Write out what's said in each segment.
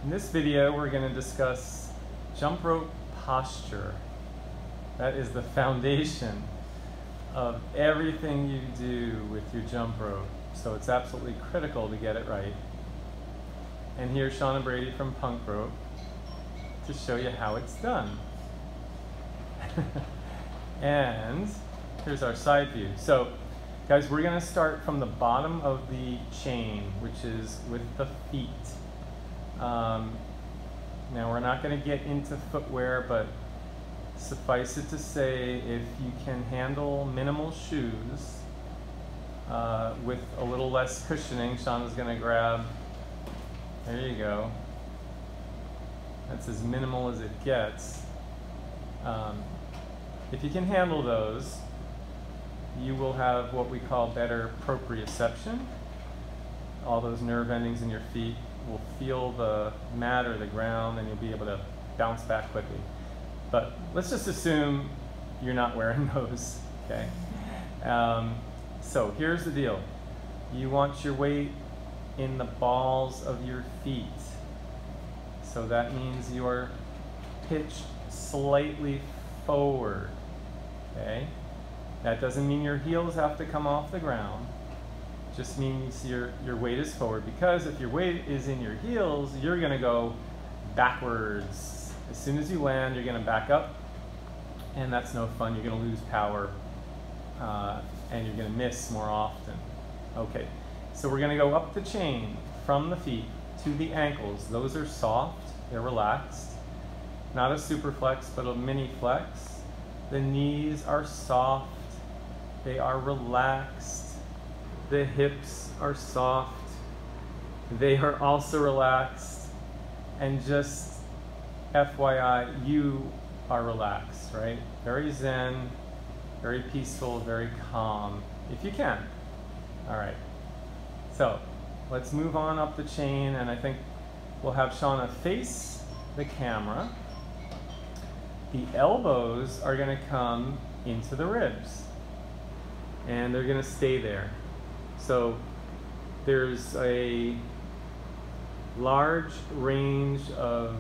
In this video, we're going to discuss jump rope posture. That is the foundation of everything you do with your jump rope. So it's absolutely critical to get it right. And here's Shana and Brady from Punk Rope to show you how it's done. And here's our side view. So guys, we're going to start from the bottom of the chain, which is with the feet. Now we're not going to get into footwear, but suffice it to say, if you can handle minimal shoes with a little less cushioning, Shana's going to grab, there you go, that's as minimal as it gets. If you can handle those, you will have what we call better proprioception. All those nerve endings in your feet will feel the mat or the ground, and you'll be able to bounce back quickly. But let's just assume you're not wearing those, okay? So here's the deal. You want your weight in the balls of your feet. So that means you are pitched slightly forward, okay? That doesn't mean your heels have to come off the ground. It just means your weight is forward, because if your weight is in your heels, you're gonna go backwards. As soon as you land, you're gonna back up, and that's no fun. You're gonna lose power, and you're gonna miss more often. Okay, so we're gonna go up the chain from the feet to the ankles. Those are soft, they're relaxed. Not a super flex, but a mini flex. The knees are soft, they are relaxed. The hips are soft, they are also relaxed. And just FYI, you are relaxed, right? Very zen, very peaceful, very calm, if you can. All right, so let's move on up the chain, and I think we'll have Shana face the camera. The elbows are gonna come into the ribs, and they're gonna stay there. So there's a large range of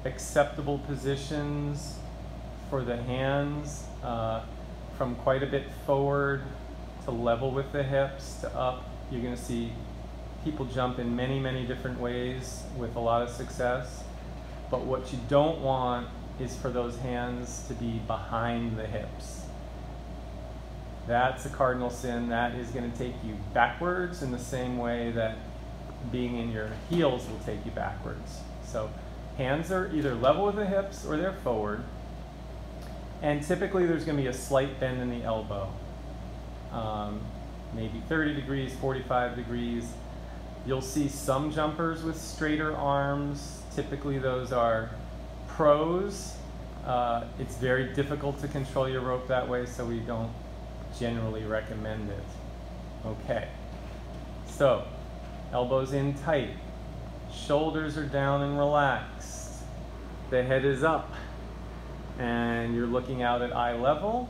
acceptable positions for the hands, from quite a bit forward to level with the hips to up. You're going to see people jump in many, many different ways with a lot of success. But what you don't want is for those hands to be behind the hips. That's a cardinal sin. That is going to take you backwards in the same way that being in your heels will take you backwards. So hands are either level with the hips or they're forward. And typically there's going to be a slight bend in the elbow. Maybe 30 degrees, 45 degrees. You'll see some jumpers with straighter arms. Typically those are pros. It's very difficult to control your rope that way, so we don't generally recommend it. Okay, so elbows in tight, shoulders are down and relaxed, the head is up, and you're looking out at eye level.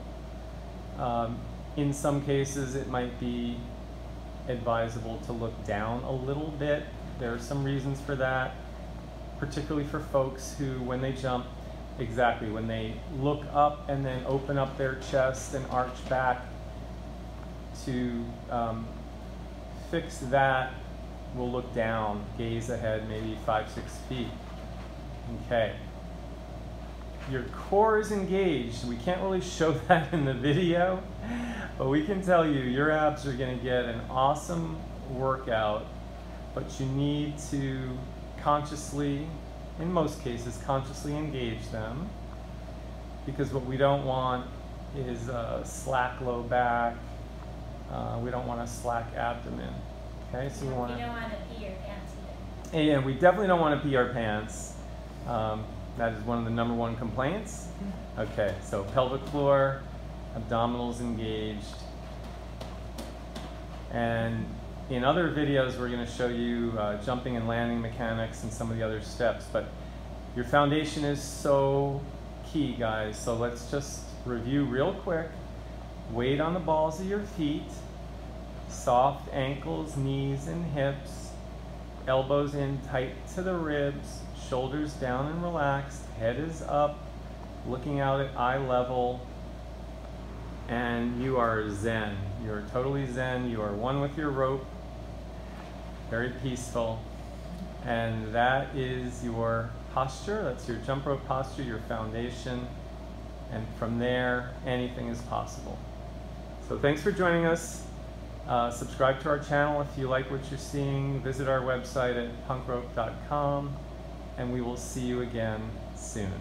In some cases it might be advisable to look down a little bit. There are some reasons for that, particularly for folks who, when they jump, when they look up and then open up their chest and arch back, to fix that, we'll look down, gaze ahead, maybe 5-6 feet. Okay. Your core is engaged. We can't really show that in the video, but we can tell you your abs are going to get an awesome workout, but you need to consciously, in most cases, consciously engage them, because what we don't want is a slack low back. We don't want a slack abdomen. Okay, so we want to. You don't want to pee your pants either. Yeah, we definitely don't want to pee our pants. That is one of the #1 complaints. Okay, so pelvic floor, abdominals engaged. And in other videos, we're going to show you jumping and landing mechanics and some of the other steps. But your foundation is so key, guys. So let's just review real quick. Weight on the balls of your feet, soft ankles, knees, and hips. elbows in tight to the ribs, shoulders down and relaxed, head is up, looking out at eye level, and you are zen. You are totally zen. You are one with your rope, very peaceful. And that is your posture. That's your jump rope posture, your foundation. And from there, anything is possible. So thanks for joining us. Subscribe to our channel if you like what you're seeing. Visit our website at punkrope.com, and we will see you again soon.